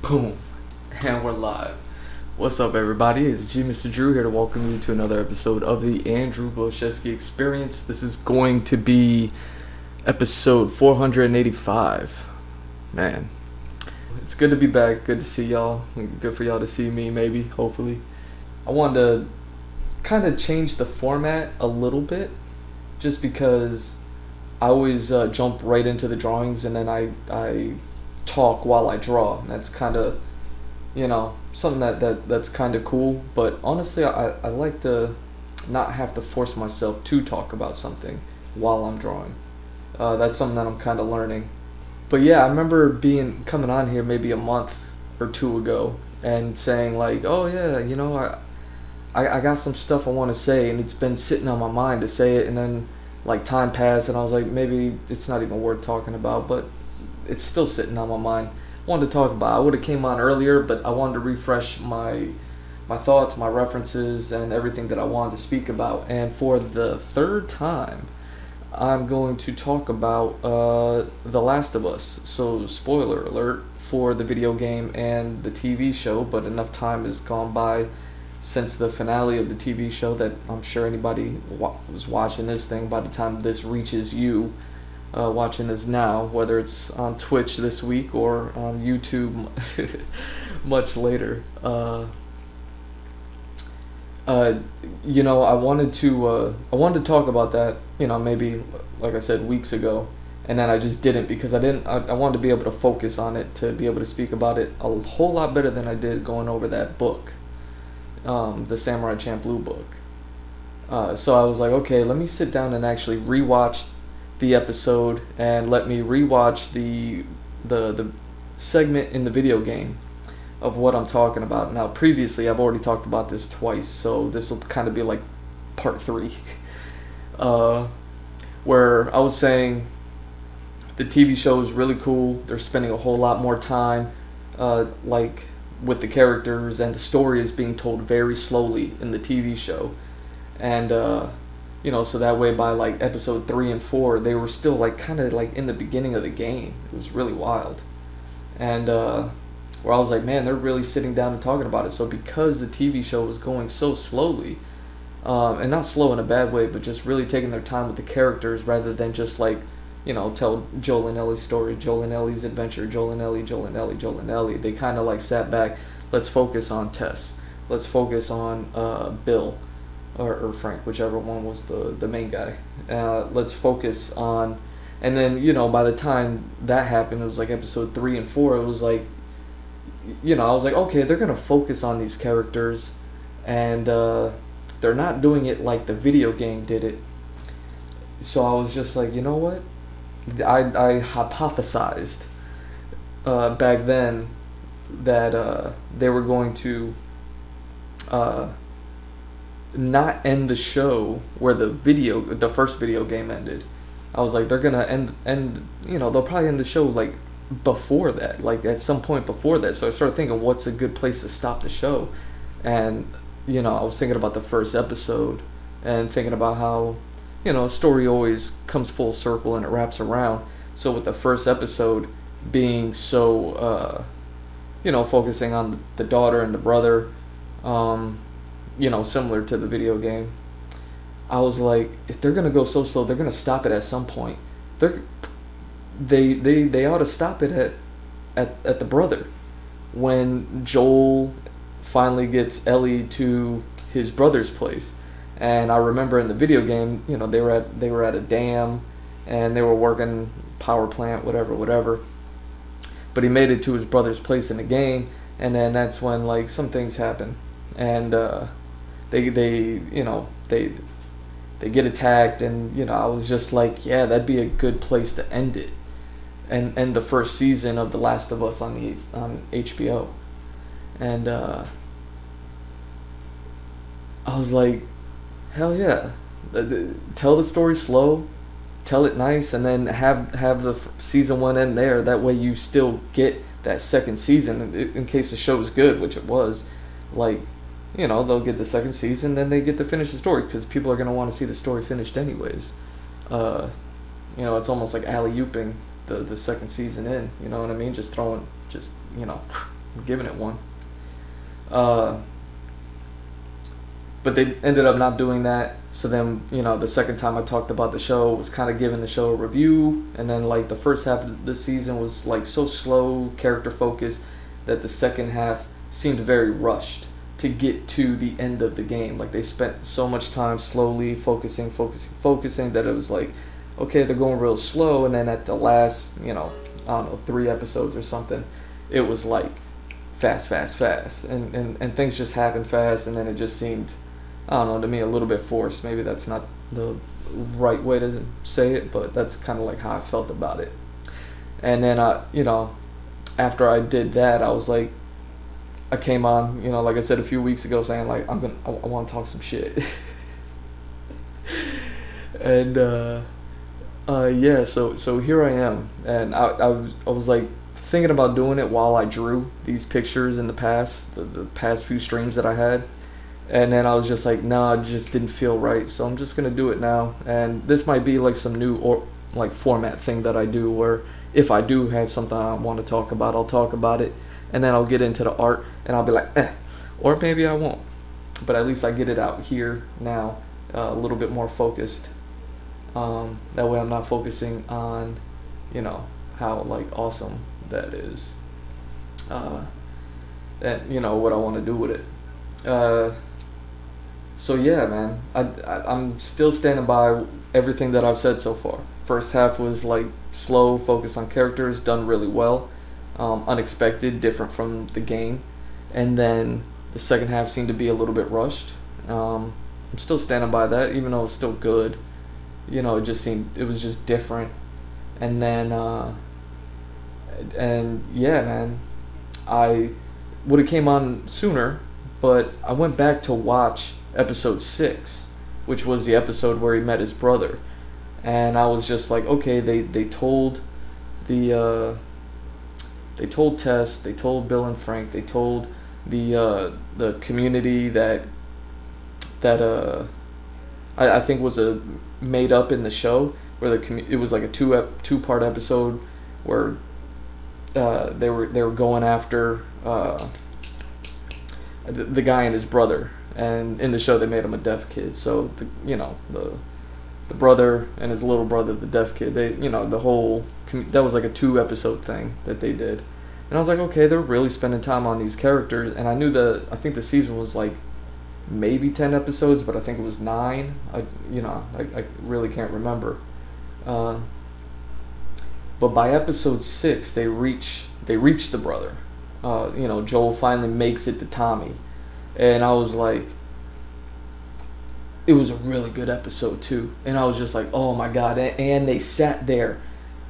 Boom. And we're live. What's up, everybody? It's GMrDrew here to welcome you to another episode of the Andrew Bloshevsky Experience. This is going to be episode 485. Man, it's good to be back. Good to see y'all. Good for y'all to see me, maybe, hopefully. I wanted to kind of change the format a little bit just because I always jump right into the drawings and then I talk while I draw. And that's kind of, something that's kind of cool. But honestly, I like to not have to force myself to talk about something while I'm drawing. That's something that I'm kind of learning. But yeah, I remember coming on here maybe a month or two ago and saying like, oh yeah, I got some stuff I want to say, and it's been sitting on my mind to say it, and then like time passed and I was like, maybe it's not even worth talking about, but it's still sitting on my mind. Wanted to talk about. I would have came on earlier, but I wanted to refresh my thoughts, my references, and everything that I wanted to speak about. And for the third time, I'm going to talk about The Last of Us. So, spoiler alert for the video game and the TV show, but enough time has gone by since the finale of the TV show that I'm sure anybody who's watching this thing, by the time this reaches you, watching this now, whether it's on Twitch this week or on YouTube much later. I wanted to talk about that, maybe like I said weeks ago, and then I just didn't because I wanted to be able to focus on it to be able to speak about it a whole lot better than I did going over that book, the Samurai Champloo book. So I was like, okay, let me sit down and actually rewatch the episode and let me rewatch the segment in the video game of what I'm talking about. Now, previously, I've already talked about this twice, so this will kind of be like part 3, where I was saying the TV show is really cool. They're spending a whole lot more time, like with the characters, and the story is being told very slowly in the TV show, and so that way by like episode 3 and 4, they were still like kind of like in the beginning of the game. It was really wild. And where I was like, man, they're really sitting down and talking about it. So because the TV show was going so slowly, and not slow in a bad way, but just really taking their time with the characters rather than just like, tell Joel and Ellie's story, Joel and Ellie's adventure, Joel and Ellie, Joel and Ellie, Joel and Ellie. They kind of like sat back, let's focus on Tess. Let's focus on Bill. Or Frank, whichever one was the main guy. Let's focus on, and then by the time that happened, it was like episode 3 and 4. It was like, I was like, okay, they're gonna focus on these characters, and they're not doing it like the video game did it. So I was just like, you know what? I hypothesized back then that they were going to not end the show where the first video game ended. I was like, they're gonna end they'll probably end the show like before that, like at some point before that. So I started thinking, what's a good place to stop the show? And I was thinking about the first episode and thinking about how a story always comes full circle and it wraps around. So with the first episode being so focusing on the daughter and the brother, similar to the video game, I was like, if they're gonna go so slow, they're gonna stop it at some point. They ought to stop it at the brother, when Joel finally gets Ellie to his brother's place. And I remember in the video game, they were at a dam, and they were working power plant, whatever. But he made it to his brother's place in the game, and then that's when like some things happen, and they get attacked, and I was just like, yeah, that'd be a good place to end it, and end the first season of The Last of Us on HBO. And I was like, hell yeah, tell the story slow, tell it nice, and then have the season 1 end there. That way you still get that second season in case the show is good, which it was. Like, they'll get the second season, then they get to finish the story, because people are going to want to see the story finished anyways. It's almost like alley-ooping the second season in, you know what I mean? Just throwing, I'm giving it 1. But they ended up not doing that. So then, the second time I talked about the show was kind of giving the show a review, and then like the first half of the season was like so slow, character focused, that the second half seemed very rushed to get to the end of the game. Like they spent so much time slowly focusing that it was like, okay, they're going real slow, and then at the last, I don't know, 3 episodes or something, it was like fast, and things just happened fast, and then it just seemed, I don't know, to me a little bit forced. Maybe that's not the right way to say it, but that's kind of like how I felt about it. And then after I did that, I was like, I came on, like I said a few weeks ago, saying like I want to talk some shit. And yeah, so here I am, and I was like thinking about doing it while I drew these pictures in the past, the past few streams that I had. And then I was just like, no, it just didn't feel right, so I'm just gonna do it now. And this might be like some new or like format thing that I do, where if I do have something I want to talk about, I'll talk about it, and then I'll get into the art, and I'll be like, or maybe I won't. But at least I get it out here now, a little bit more focused. That way I'm not focusing on, how like awesome that is, and what I want to do with it. So yeah, man, I'm still standing by everything that I've said so far. First half was like slow, focus on characters, done really well, unexpected, different from the game, and then the second half seemed to be a little bit rushed. I'm still standing by that, even though it's still good. It was just different. And then, and yeah, man, I would have came on sooner, but I went back to watch episode 6, which was the episode where he met his brother, and I was just like, okay, they told Tess, they told Bill and Frank, they told the community that I think was made up in the show, where it was like a two-part episode where they were going after the guy and his brother, and in the show they made him a deaf kid. So the brother and his little brother, the deaf kid, they the whole that was like a 2-episode thing that they did, and I was like, okay, they're really spending time on these characters. And I think the season was like maybe 10 episodes, but I think it was 9. I really can't remember. But by episode 6, they reach the brother. Joel finally makes it to Tommy, and I was like, it was a really good episode too. And I was just like, oh my god! And they sat there,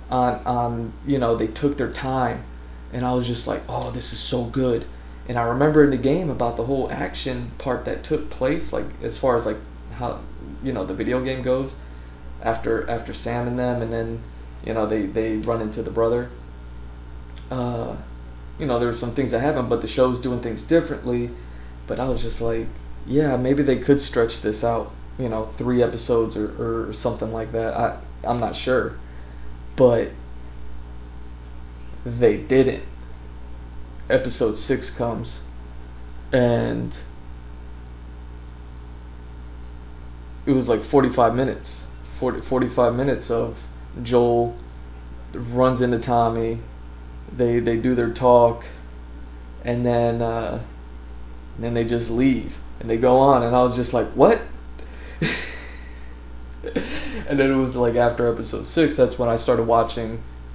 on they took their time, and I was just like, oh, this is so good. And I remember in the game about the whole action part that took place, like as far as like how the video game goes, after Sam and them, and then they run into the brother. There were some things that happened, but the show's doing things differently. But I was just like, yeah, maybe they could stretch this out, 3 episodes or something like that. I'm not sure, but they didn't. Episode 6 comes, and it was like 45 minutes of Joel runs into Tommy, they do their talk, and then they just leave and they go on, and I was just like, what? And then it was like after episode 6, that's when I started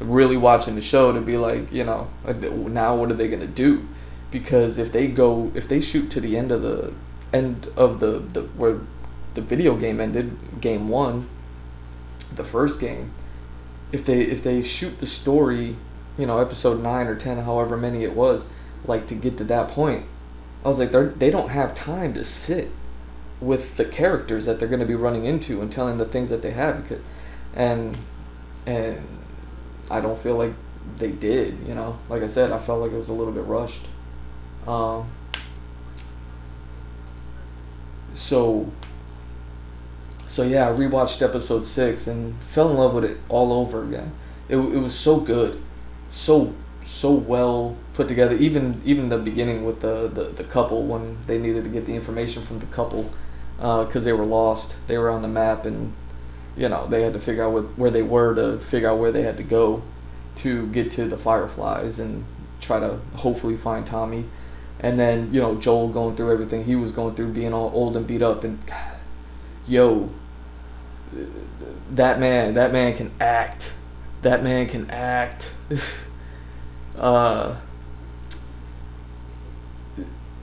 really watching the show, to be like, now what are they gonna do? Because if they shoot to the end of the where the video game ended, game 1, the first game, if they shoot the story, episode 9 or 10, however many it was, like to get to that point, I was like, they don't have time to sit with the characters that they're going to be running into and telling the things that they have, because and I don't feel like they did. Like I said, I felt like it was a little bit rushed. So yeah, I rewatched episode 6 and fell in love with it all over again. It was so good, so so well put together. Even the beginning with the couple, when they needed to get the information from the couple, because they were lost. They were on the map, and they had to figure out where they were to figure out where they had to go to get to the Fireflies and try to hopefully find Tommy. And then Joel going through everything he was going through, being all old and beat up, and yo, that man can act. That man can act. I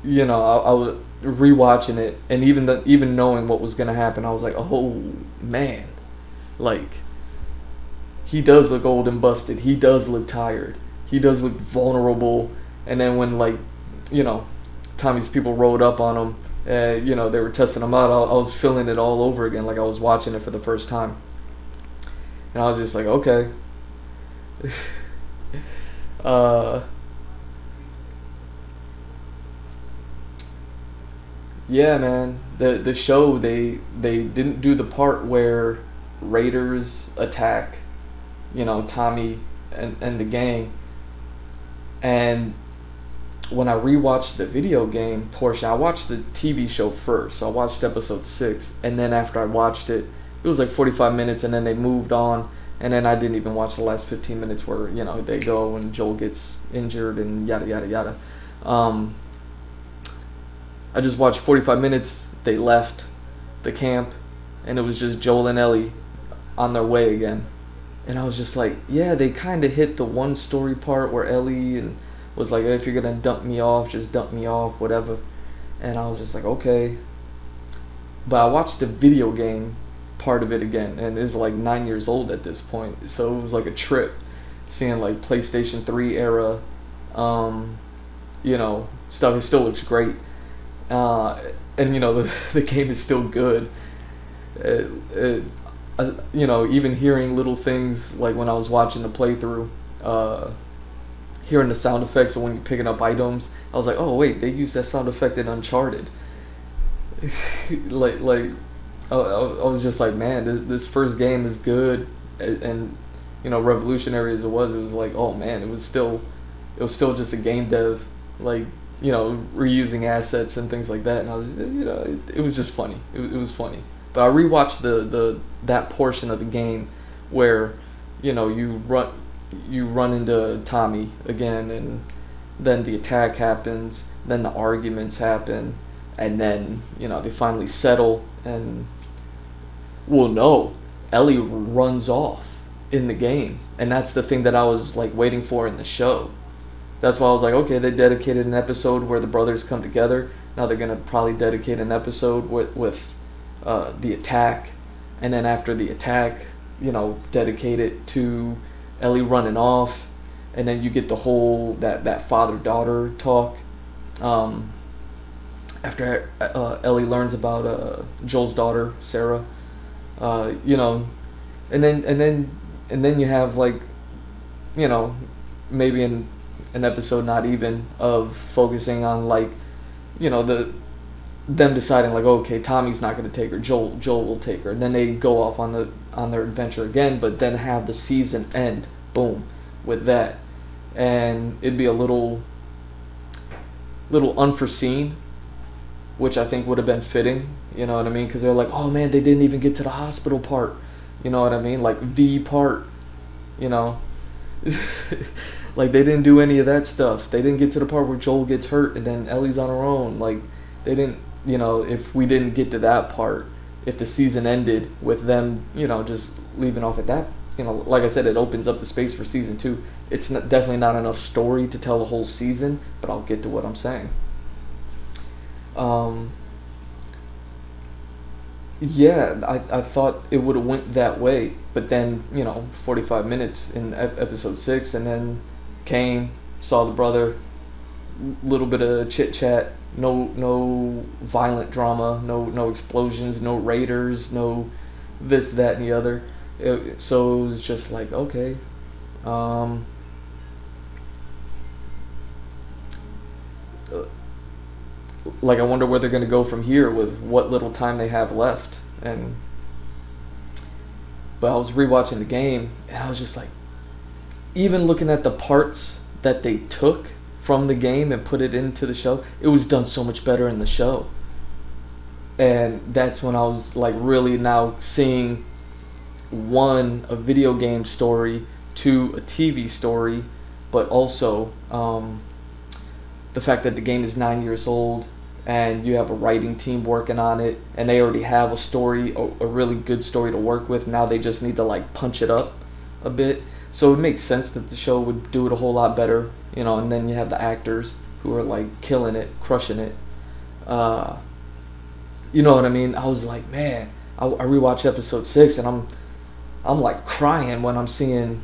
was rewatching it, and even knowing what was gonna happen, I was like, oh man, like, he does look old and busted. He does look tired. He does look vulnerable. And then when Tommy's people rode up on him, they were testing him out. I was feeling it all over again, like I was watching it for the first time, and I was just like, okay. Yeah, man. The show, they didn't do the part where raiders attack, Tommy and the gang. And when I rewatched the video game portion, I watched the TV show first. So I watched episode 6, and then after I watched it, it was like 45 minutes, and then they moved on. And then I didn't even watch the last 15 minutes where, they go and Joel gets injured and yada, yada, yada. I just watched 45 minutes. They left the camp, and it was just Joel and Ellie on their way again. And I was just like, yeah, they kind of hit the one story part where Ellie was like, if you're going to dump me off, just dump me off, whatever. And I was just like, okay. But I watched the video game part of it again, and it's like 9 years old at this point, so it was like a trip seeing like PlayStation 3 era stuff. It still looks great, and the game is still good. Even hearing little things like when I was watching the playthrough, hearing the sound effects of when you're picking up items, I was like, oh wait, they used that sound effect in Uncharted. I was just like, man, this first game is good, and revolutionary as it was like, oh man, it was still just a game dev, like, reusing assets and things like that, and I was, it was just funny. It was funny. But I rewatched that portion of the game where, you run into Tommy again, and then the attack happens, then the arguments happen, and then they finally settle. And well, no, Ellie runs off in the game, and that's the thing that I was like waiting for in the show. That's why I was like, okay, they dedicated an episode where the brothers come together. Now they're gonna probably dedicate an episode with the attack, and then after the attack, dedicate it to Ellie running off, and then you get the whole that father-daughter talk. After Ellie learns about Joel's daughter Sarah, and then you have like, maybe an episode not even of focusing on like, them deciding like, okay, Tommy's not going to take her, Joel will take her, and then they go off on their adventure again, but then have the season end, boom, with that, and it'd be a little unforeseen, which I think would have been fitting, you know what I mean? Because they're like, oh man, they didn't even get to the hospital part, you know what I mean? Like the part, like they didn't do any of that stuff. They didn't get to the part where Joel gets hurt and then Ellie's on her own. Like they didn't, if we didn't get to that part, if the season ended with them, just leaving off at that, like I said, it opens up the space for season 2. It's definitely not enough story to tell the whole season, but I'll get to what I'm saying. I thought it would have went that way, but then 45 minutes in episode 6, and then came, saw the brother, little bit of chit chat, no violent drama, no explosions, no raiders, no this, that, and the other. So it was just like, okay, like I wonder where they're going to go from here with what little time they have left. But I was rewatching the game, and I was just like, even looking at the parts that they took from the game and put it into the show, it was done so much better in the show. And that's when I was like really now seeing, one, a video game story, two, a TV story, but also the fact that the game is 9 years old and you have a writing team working on it, and they already have a story, a really good story to work with. Now they just need to like punch it up a bit. So it makes sense that the show would do it a whole lot better, you know. And then you have the actors who are like killing it, crushing it. You know what I mean? I was like, man, I rewatched episode 6, and I'm like crying when I'm seeing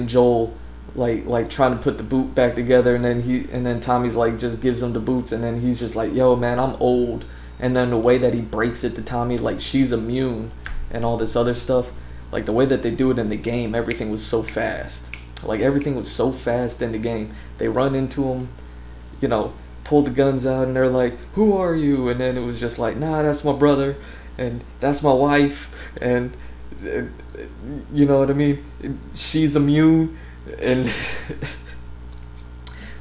Joel like trying to put the boot back together, and then Tommy's like just gives him the boots, and then he's just like, yo man, I'm old. And then the way that he breaks it to Tommy, like she's immune and all this other stuff, like the way that they do it in the game, everything was so fast. Like everything was so fast in the game. They run into him, you know, pull the guns out, and they're like, who are you? And then it was just like, nah, that's my brother, and that's my wife, and you know what I mean, she's immune, and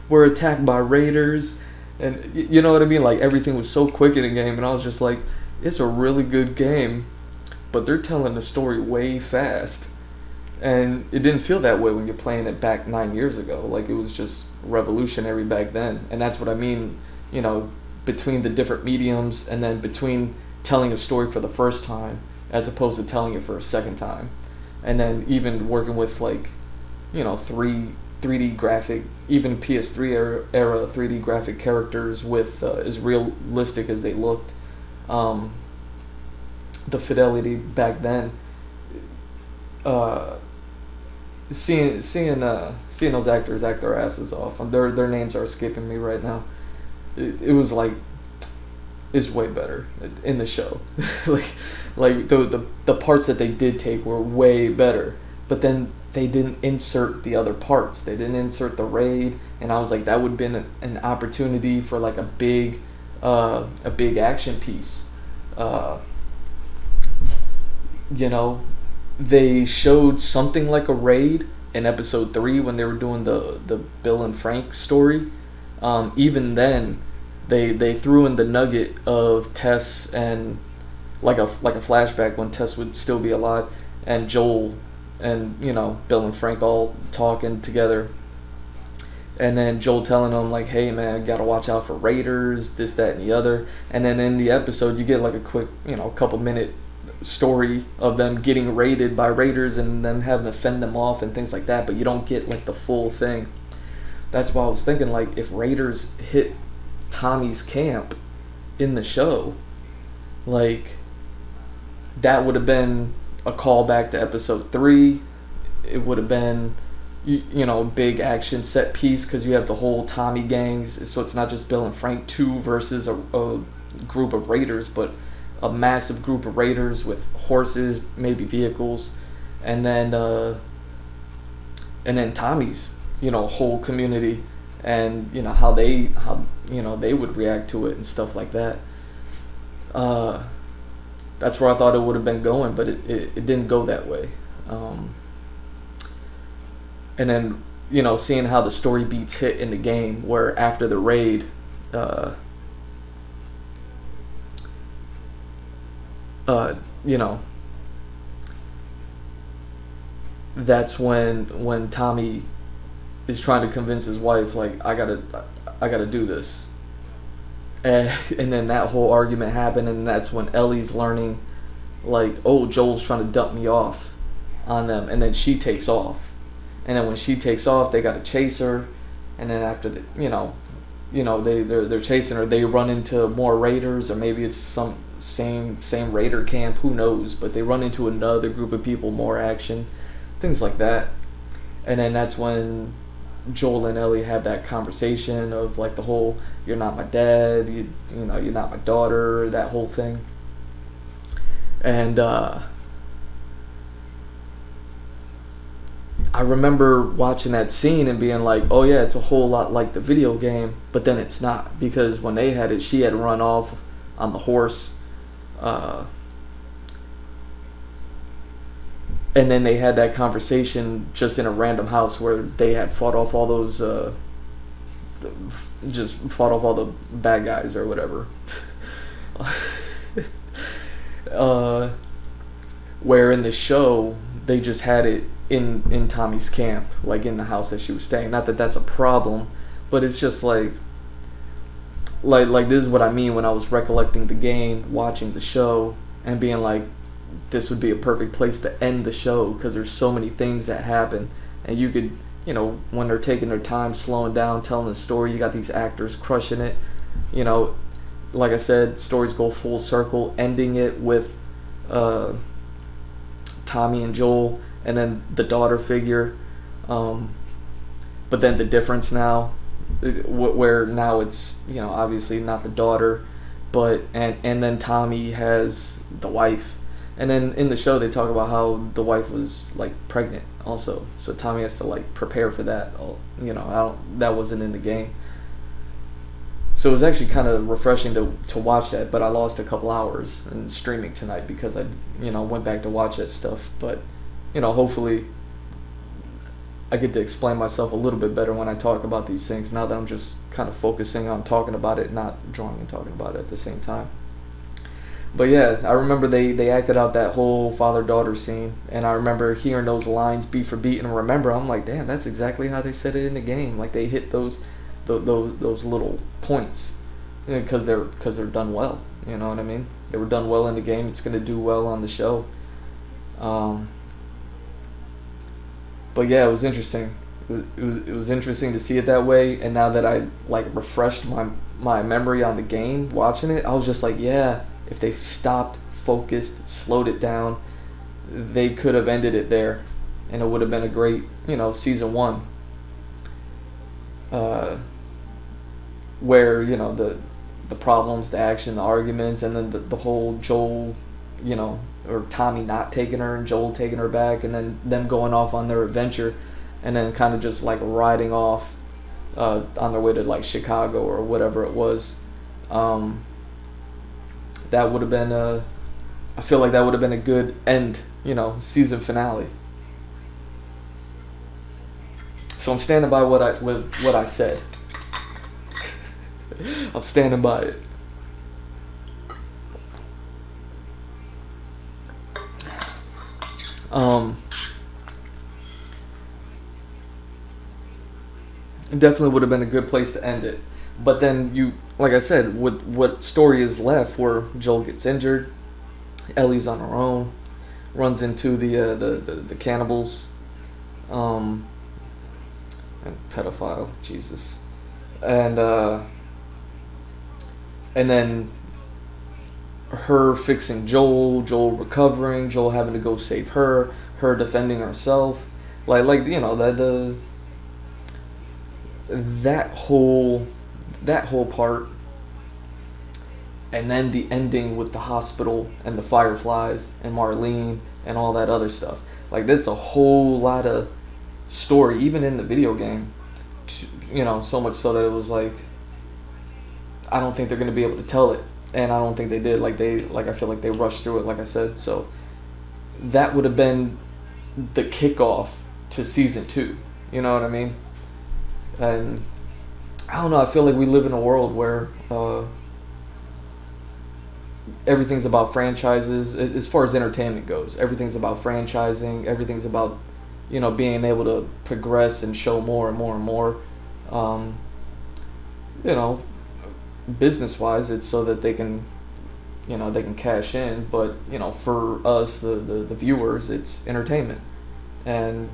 we're attacked by raiders, and you know what I mean. Like everything was so quick in the game, and I was just like, it's a really good game, but they're telling the story way fast. And it didn't feel that way when you're playing it back 9 years ago. Like it was just revolutionary back then. And that's what I mean, you know, between the different mediums, and then between telling a story for the first time as opposed to telling it for a second time. And then even working with like, you know, 3D graphic, even PS3 era 3D graphic characters with as realistic as they looked. The fidelity back then. Seeing those actors act their asses off. Their names are escaping me right now. It was like, it's way better in the show. like the parts that they did take were way better. But then they didn't insert the other parts. They didn't insert the raid, and I was like, that would have been an opportunity for like a big action piece. You know. They showed something like a raid in episode 3 when they were doing the Bill and Frank story. Even then, they threw in the nugget of Tess, and like a flashback when Tess would still be alive, and Joel and, you know, Bill and Frank all talking together. And then Joel telling them like, hey man, gotta watch out for raiders, this, that, and the other. And then in the episode you get like a quick, you know, couple minute story of them getting raided by raiders and them having to fend them off and things like that, but you don't get like the full thing. That's why I was thinking, like, if raiders hit Tommy's camp in the show, like that would have been a callback to episode 3. It would have been, you know, big action set piece, because you have the whole Tommy gangs, so it's not just Bill and Frank 2 versus a group of raiders, but a massive group of raiders with horses, maybe vehicles, and then Tommy's, you know, whole community, and you know how you know they would react to it and stuff like that. That's where I thought it would have been going, but it didn't go that way. And then, you know, seeing how the story beats hit in the game, where after the raid, you know, that's when Tommy is trying to convince his wife, like, I gotta do this, and then that whole argument happened, and that's when Ellie's learning, like, oh, Joel's trying to dump me off on them, and then she takes off, and then when she takes off, they gotta chase her, and then after the, you know they're chasing her, they run into more raiders, or maybe it's some same raider camp, who knows, but they run into another group of people, more action, things like that. And then that's when Joel and Ellie have that conversation of like the whole, you're not my dad, you know, you're not my daughter, that whole thing. And I remember watching that scene and being like, oh yeah, it's a whole lot like the video game, but then it's not, because when they had it, she had run off on the horse, and then they had that conversation just in a random house where they had fought off all those just fought off all the bad guys or whatever. Where in the show they just had it in Tommy's camp, like in the house that she was staying. Not that that's a problem, but it's just like this is what I mean when I was recollecting the game, watching the show, and being like, this would be a perfect place to end the show because there's so many things that happen, and you could, when they're taking their time, slowing down, telling the story, you got these actors crushing it, like I said, stories go full circle, ending it with Tommy and Joel, and then the daughter figure, but then the difference now, where now it's obviously not the daughter, but and then Tommy has the wife, and then in the show they talk about how the wife was like pregnant also, so Tommy has to like prepare for that. That wasn't in the game, so it was actually kind of refreshing to watch that. But I lost a couple hours in streaming tonight because I went back to watch that stuff. But hopefully I get to explain myself a little bit better when I talk about these things, now that I'm just kind of focusing on talking about it, not drawing and talking about it at the same time. But yeah, I remember they acted out that whole father-daughter scene, and I remember hearing those lines beat for beat, and I'm like, damn, that's exactly how they said it in the game. Like, they hit those little points, because they're done well. You know what I mean? They were done well in the game. It's gonna do well on the show. But yeah, it was interesting. It was interesting to see it that way. And now that I like refreshed my memory on the game, watching it, I was just like, yeah, if they stopped, focused, slowed it down, they could have ended it there, and it would have been a great, season 1. Where the problems, the action, the arguments, and then the whole Joel, or Tommy not taking her and Joel taking her back, and then them going off on their adventure, and then kind of just like riding off on their way to like Chicago or whatever it was. That would have been I feel like that would have been a good end, season finale. So I'm standing by what I said. I'm standing by it. Definitely would have been a good place to end it. But then like I said, what story is left where Joel gets injured, Ellie's on her own, runs into the cannibals, and pedophile, Jesus, and then her fixing Joel recovering, Joel having to go save her defending herself, that whole part, and then the ending with the hospital and the fireflies and Marlene and all that other stuff. Like, there's a whole lot of story, even in the video game, so much so that it was like, I don't think they're going to be able to tell it, and I don't think they did. I feel like they rushed through it, like I said. So that would have been the kickoff to season 2. You know what I mean? And I don't know, I feel like we live in a world where everything's about franchises. As far as entertainment goes, everything's about franchising. Everything's about being able to progress and show more and more and more. Business wise, it's so that they can cash in, but for us, the viewers, it's entertainment. And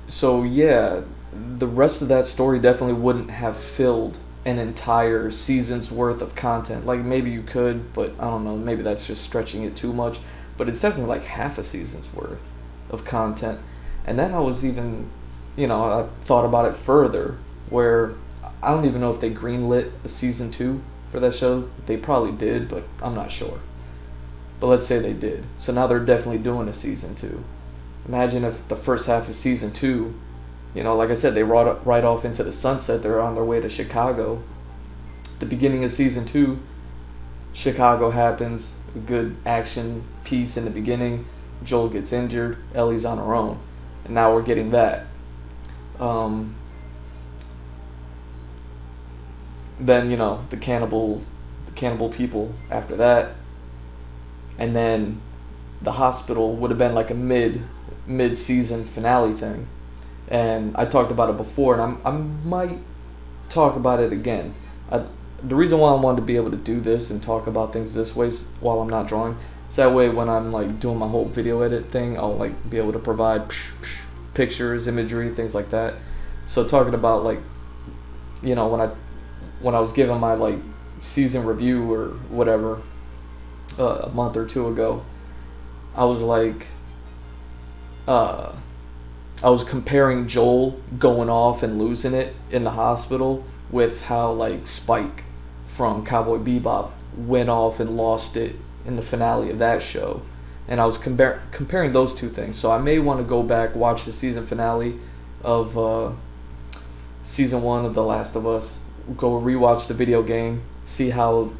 so yeah, the rest of that story definitely wouldn't have filled an entire season's worth of content. Like, maybe you could, but I don't know, maybe that's just stretching it too much. But it's definitely like half a season's worth of content. And then I was even, I thought about it further, where I don't even know if they greenlit a season 2 for that show. They probably did, but I'm not sure. But let's say they did. So now they're definitely doing a season 2. Imagine if the first half of season 2, like I said, they ride off into the sunset. They're on their way to Chicago. The beginning of season 2, Chicago happens. A good action piece in the beginning. Joel gets injured, Ellie's on her own, and now we're getting that. Then the cannibal people after that, and then the hospital would have been like a mid-season finale thing. And I talked about it before, and I might talk about it again. The reason why I wanted to be able to do this and talk about things this way while I'm not drawing, so that way when I'm like doing my whole video edit thing, I'll like be able to provide pictures, imagery, things like that. So talking about like, when I was giving my like season review or whatever a month or two ago, I was like, I was comparing Joel going off and losing it in the hospital with how like Spike from Cowboy Bebop went off and lost it in the finale of that show. And I was comparing those two things. So I may want to go back, watch the season finale of season 1 of The Last of Us, go rewatch the video game, see how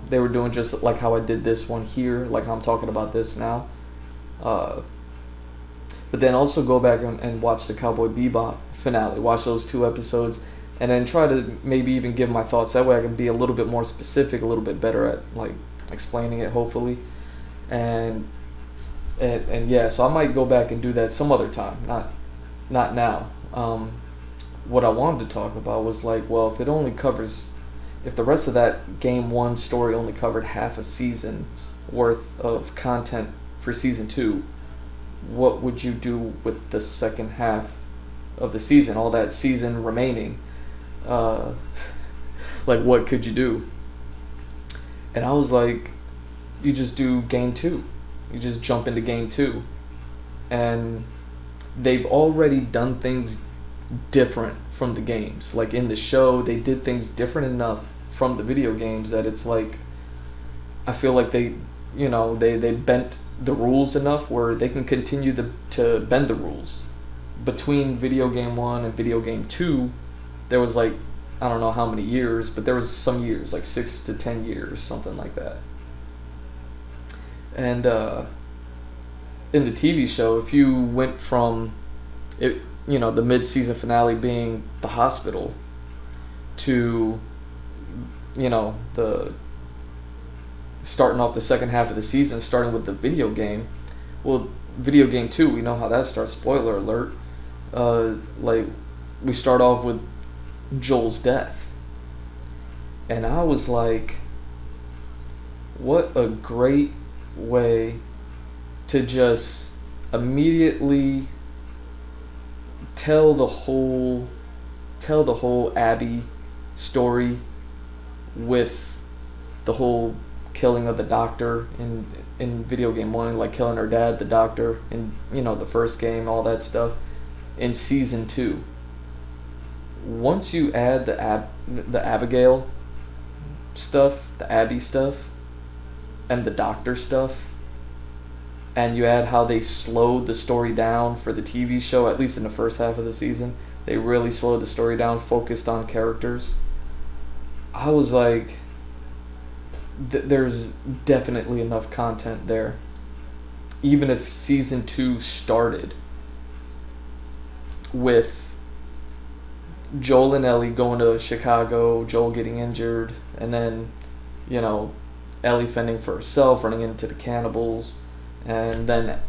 they were doing, just like how I did this one here, like how I'm talking about this now. But then also go back and watch the Cowboy Bebop finale, watch those 2 episodes, and then try to maybe even give my thoughts. That way I can be a little bit more specific, a little bit better at like explaining it, hopefully. And yeah, so I might go back and do that some other time, not now. What I wanted to talk about was like, well, if the rest of that Game 1 story only covered half a season's worth of content for Season 2, what would you do with the second half of the season, all that season remaining? Like, what could you do? And I was like, you just do Game 2. You just jump into Game 2. And they've already done things different from the games. Like in the show, they did things different enough from the video games that it's like, I feel like they bent the rules enough where they can continue to bend the rules. Between video game 1 and video game 2, there was like, I don't know how many years, but there was some years, like 6 to 10 years, something like that. And in the TV show, if you went from it, the mid-season finale being the hospital to the starting off the second half of the season, starting with the video game. Well, video game 2, we know how that starts. Spoiler alert. Like, we start off with Joel's death. And I was like, what a great way to just immediately tell the whole Abby story with the whole killing of the doctor in video game 1, like killing her dad, the doctor, in the first game, all that stuff. In Season 2, once you add the Abigail stuff, the Abby stuff, and the doctor stuff, and you add how they slowed the story down for the TV show, at least in the first half of the season, they really slowed the story down, focused on characters. I was like, there's definitely enough content there. Even if Season 2 started with Joel and Ellie going to Chicago, Joel getting injured, and then, Ellie fending for herself, running into the cannibals, and then,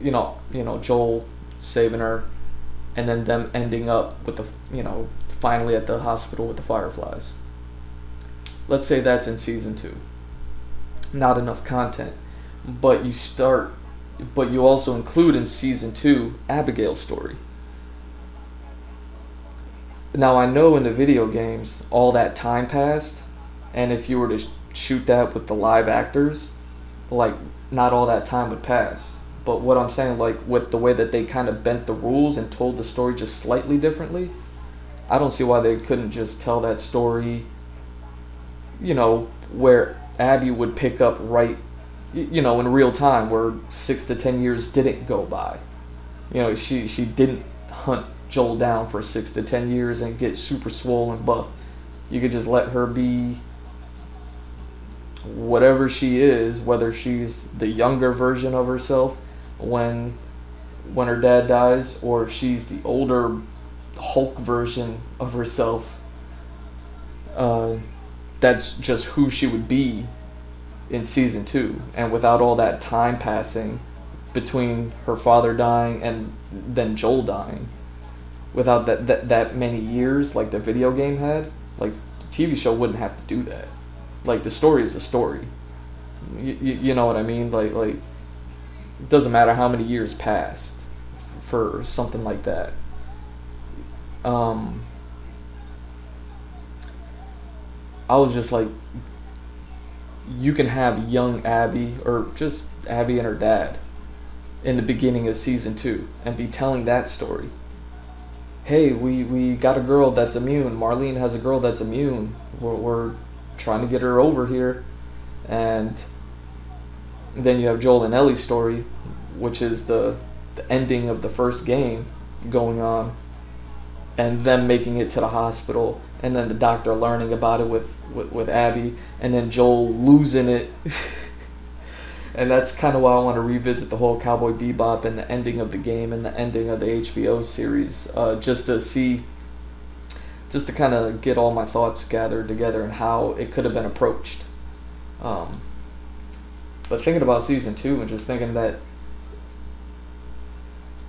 Joel saving her, and then them ending up with finally at the hospital with the Fireflies. Let's say that's in Season 2. Not enough content. But you also include in Season 2 Abigail's story. Now, I know in the video games, all that time passed, and if you were to shoot that with the live actors, like, not all that time would pass. But what I'm saying, like, with the way that they kind of bent the rules and told the story just slightly differently, I don't see why they couldn't just tell that story, where Abby would pick up right, in real time, where 6 to 10 years didn't go by. She didn't hunt Joel down for 6 to 10 years and get super swollen buff. You could just let her be whatever she is, whether she's the younger version of herself when her dad dies, or if she's the older Hulk version of herself. That's just who she would be in season 2, and without all that time passing between her father dying and then Joel dying, without that many years like the video game had, like the TV show wouldn't have to do that. Like the story is a story. You know what I mean? Like it doesn't matter how many years passed for something like that. I was just like, you can have young Abby, or just Abby and her dad, in the beginning of season 2 and be telling that story. Hey, we got a girl that's immune. Marlene has a girl that's immune. We're trying to get her over here. And then you have Joel and Ellie's story, which is the ending of the first game going on, and them making it to the hospital, and then the doctor learning about it with Abby, and then Joel losing it. And that's kind of why I want to revisit the whole Cowboy Bebop and the ending of the game and the ending of the HBO series, just to kind of get all my thoughts gathered together and how it could have been approached. But thinking about season 2 and just thinking that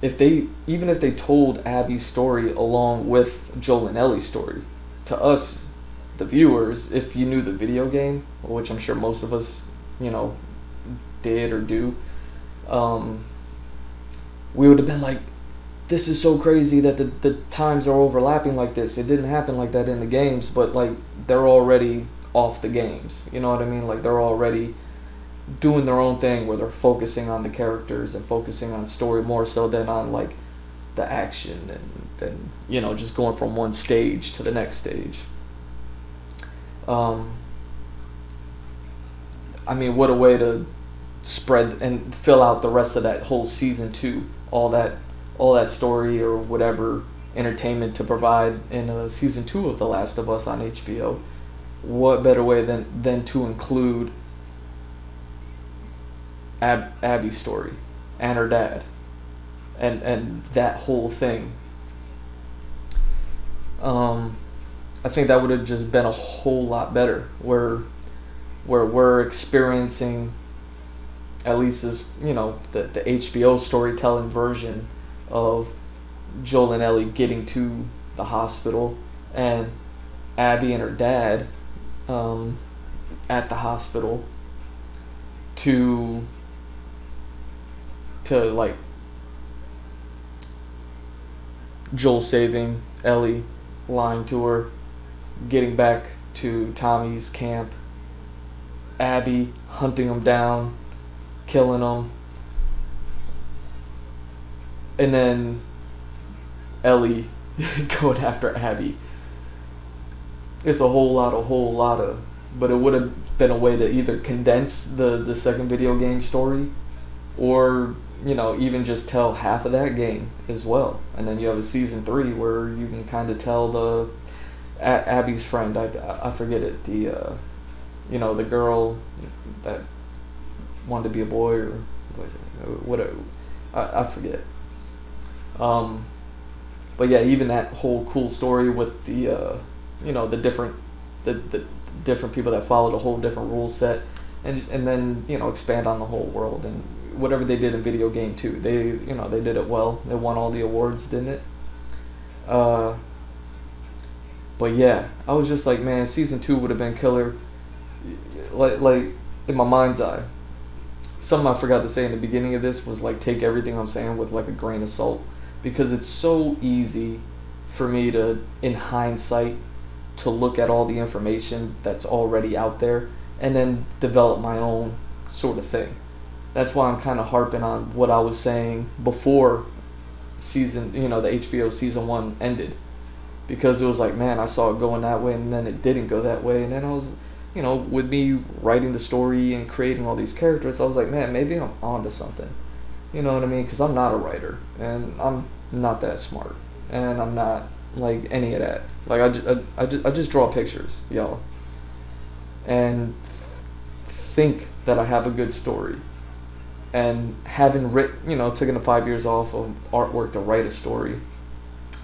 even if they told Abby's story along with Joel and Ellie's story, to us, the viewers, if you knew the video game, which I'm sure most of us, did or do, we would have been like, this is so crazy that the times are overlapping like this. It didn't happen like that in the games, but like they're already off the games. You know what I mean? Like they're already doing their own thing where they're focusing on the characters and focusing on story more so than on like the action and just going from one stage to the next stage. What a way to spread and fill out the rest of that whole season 2, all that story or whatever entertainment to provide in season 2 of The Last of Us on HBO. What better way than to include Abby's story and her dad and that whole thing. I think that would have just been a whole lot better, where we're experiencing at least this, the HBO storytelling version of Joel and Ellie getting to the hospital and Abby and her dad at the hospital to like Joel saving Ellie, lying to her, getting back to Tommy's camp, Abby hunting him down, killing him, and then Ellie going after Abby. It's a whole lot of, but it would have been a way to either condense the second video game story, or even just tell half of that game as well, and then you have a season 3 where you can kind of tell the Abby's friend, I forget it, the the girl that wanted to be a boy or whatever, I forget. But yeah, even that whole cool story with the the different people that followed a whole different rule set, and then expand on the whole world, and whatever they did in video game too, they did it well. They won all the awards, didn't it? But yeah, I was just like, man, season 2 would have been killer. Like in my mind's eye, something I forgot to say in the beginning of this was like, take everything I'm saying with like a grain of salt, because it's so easy for me to, in hindsight, to look at all the information that's already out there and then develop my own sort of thing. That's why I'm kind of harping on what I was saying before season, the HBO season 1 ended, because it was like, man, I saw it going that way and then it didn't go that way, and then I was, with me writing the story and creating all these characters, I was like, man, maybe I'm onto something. You know what I mean? Because I'm not a writer, and I'm not that smart, and I'm not like any of that. Like I just draw pictures, y'all, and think that I have a good story. And having written, taking the 5 years off of artwork to write a story,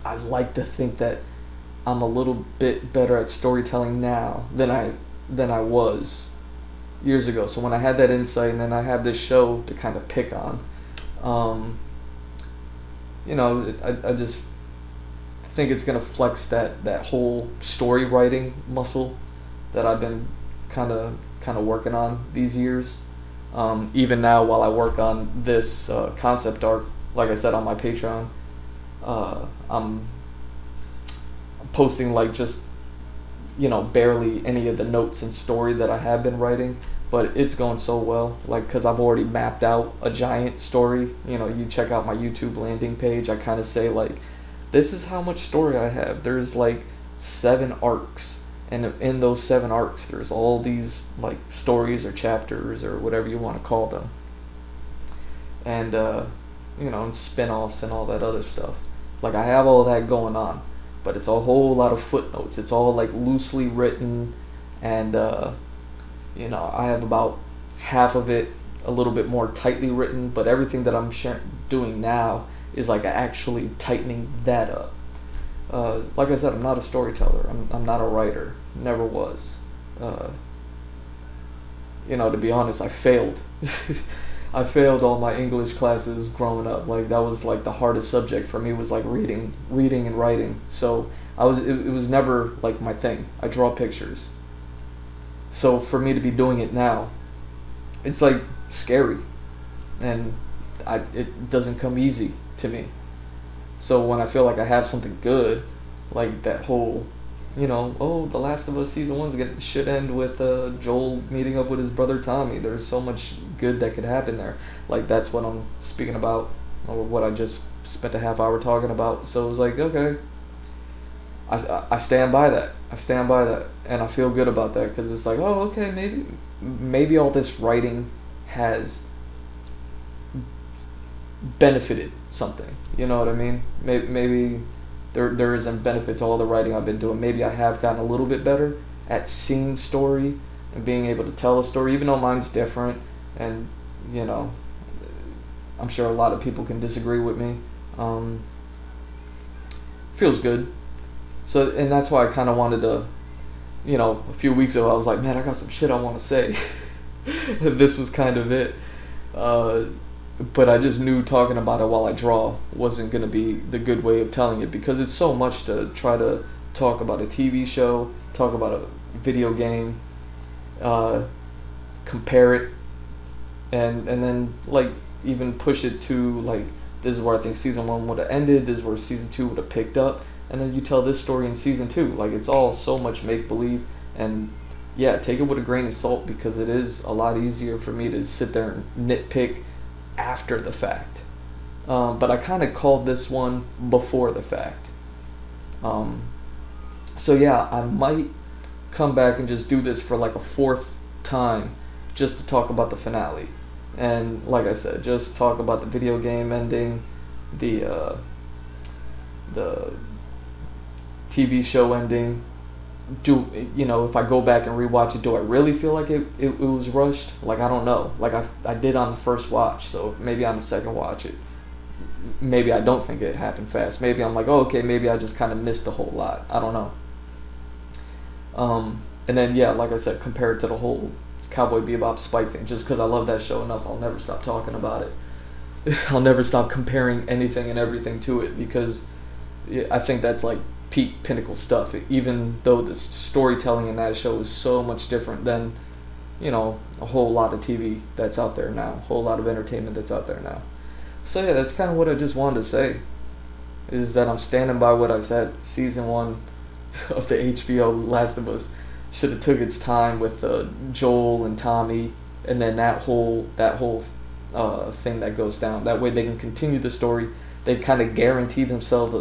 I like to think that I'm a little bit better at storytelling now than I was years ago. So when I had that insight, and then I have this show to kind of pick on, I just think it's gonna flex that whole story writing muscle that I've been kind of working on these years. Even now, while I work on this concept art, like I said on my Patreon, I'm posting like just barely any of the notes and story that I have been writing, but it's going so well, like, because I've already mapped out a giant story. You check out my YouTube landing page, I kind of say like, this is how much story I have. There's like 7 arcs, and in those 7 arcs there's all these like stories or chapters or whatever you want to call them, and and spin-offs and all that other stuff. Like, I have all that going on, but it's a whole lot of footnotes. It's all like loosely written, and I have about half of it a little bit more tightly written, but everything that I'm doing now is like actually tightening that up. Like I said, I'm not a storyteller. I'm not a writer. Never was. To be honest, I failed. I failed all my English classes growing up. Like, that was like the hardest subject for me, was like reading and writing. So it was never like my thing. I draw pictures. So for me to be doing it now, it's like scary, and it doesn't come easy to me. So when I feel like I have something good, like that whole, The Last of Us season 1 should end with Joel meeting up with his brother Tommy. There's so much good that could happen there. Like, that's what I'm speaking about, or what I just spent a half hour talking about. So it was like, okay, I stand by that. And I feel good about that, because it's like, oh, okay, maybe all this writing has benefited something. You know what I mean? Maybe there isn't benefit to all the writing I've been doing. Maybe I have gotten a little bit better at seeing story and being able to tell a story, even though mine's different. And I'm sure a lot of people can disagree with me. Feels good. So, and that's why I kind of wanted to, a few weeks ago I was like, man, I got some shit I want to say. This was kind of it. But I just knew talking about it while I draw wasn't going to be the good way of telling it, because it's so much to try to talk about a TV show, talk about a video game, compare it, and then like even push it to like, this is where I think season 1 would have ended, this is where season 2 would have picked up, and then you tell this story in season 2. Like, it's all so much make-believe, and yeah, take it with a grain of salt, because it is a lot easier for me to sit there and nitpick after the fact. But I kind of called this one before the fact. So yeah, I might come back and just do this for like a 4th time, just to talk about the finale. And like I said, just talk about the video game ending, the TV show ending. If I go back and rewatch it, do I really feel like it was rushed? Like, I don't know. Like, I did on the first watch, so maybe on the second watch maybe I don't think it happened fast. Maybe I'm like, oh, okay, maybe I just kind of missed a whole lot. I don't know. And then, yeah, like I said, compare it to the whole Cowboy Bebop Spike thing. Just because I love that show enough, I'll never stop talking about it. I'll never stop comparing anything and everything to it, because I think that's like peak pinnacle stuff, even though the storytelling in that show is so much different than a whole lot of TV that's out there now, a whole lot of entertainment that's out there now. So yeah, that's kind of what I just wanted to say, is that I'm standing by what I said. Season 1 of the HBO Last of Us should have took its time with Joel and Tommy, and then that whole thing that goes down. That way they can continue the story. They kind of guarantee themselves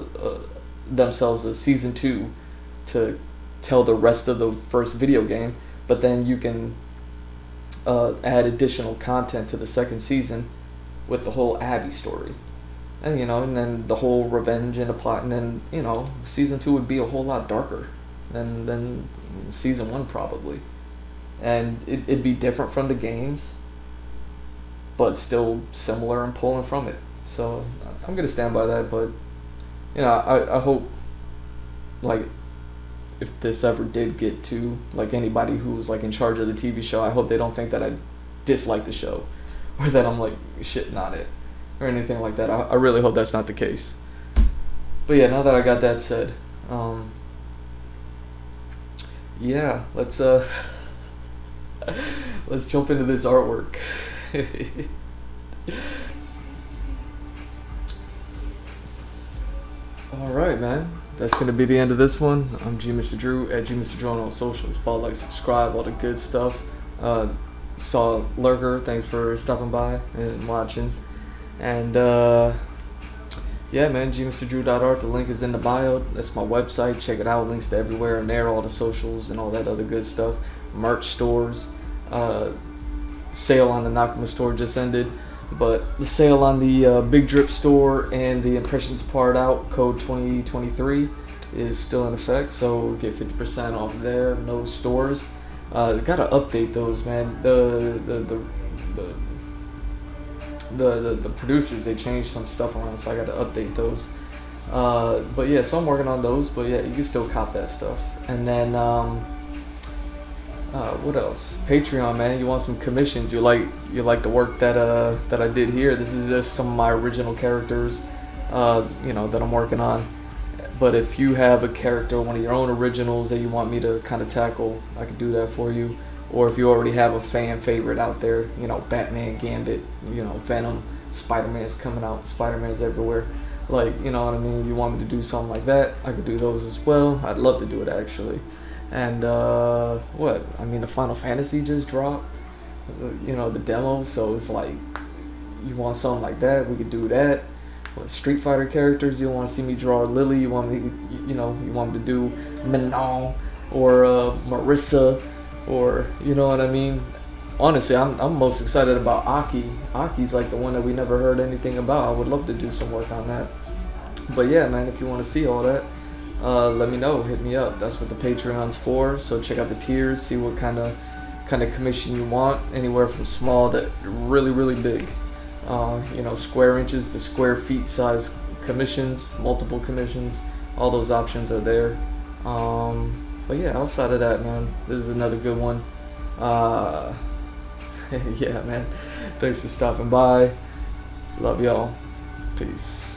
a season 2 to tell the rest of the first video game, but then you can add additional content to the second season with the whole Abby story, and and then the whole revenge and the plot, and then season 2 would be a whole lot darker than season 1 probably, and it'd be different from the games, but still similar and pulling from it. So I'm gonna stand by that. But you know, I hope, like, if this ever did get to like anybody who's like in charge of the TV show, I hope they don't think that I dislike the show or that I'm like shitting on it or anything like that. I really hope that's not the case. But yeah, now that I got that said, yeah, let's let's jump into this artwork. All right, man. That's gonna be the end of this one. I'm GMrDrew at GMrDrew on all socials. Follow, like, subscribe, all the good stuff. Saw Lurker, thanks for stopping by and watching. And yeah, man, GMrDrew.Art. The link is in the bio. That's my website. Check it out. Links to everywhere in there, all the socials and all that other good stuff. Merch stores. Sale on the Nakama store just ended, but the sale on the Big Drip store and the Impressions Part Out code 2023 is still in effect, so get 50% off there. No stores. Gotta update those, man. The producers, they changed some stuff around, so I gotta update those. But yeah, so I'm working on those. But yeah, you can still cop that stuff. And then what else? Patreon, man. You want some commissions? You like the work that I did here? This is just some of my original characters, you know, that I'm working on. But if you have a character, one of your own originals that you want me to kind of tackle, I could do that for you. Or if you already have a fan favorite out there, you know, Batman, Gambit, you know, Venom, Spider-Man's coming out, Spider-Man's everywhere. Like, you know what I mean? You want me to do something like that, I could do those as well. I'd love to do it, actually. And what? I mean, the Final Fantasy just dropped, you know, the demo. So it's like, you want something like that, we could do that. What, Street Fighter characters? You want to see me draw Lily? You want me, you know, you want me to do Manon or Marissa, or, you know what I mean? Honestly, I'm most excited about Aki. Aki's like the one that we never heard anything about. I would love to do some work on that. But yeah, man, if you want to see all that, let me know. Hit me up. That's what the Patreon's for. So check out the tiers. See what kind of commission you want. Anywhere from small to really, really big. You know, square inches to square feet size commissions, multiple commissions. All those options are there. But yeah, outside of that, man, this is another good one. Yeah, man. Thanks for stopping by. Love y'all. Peace.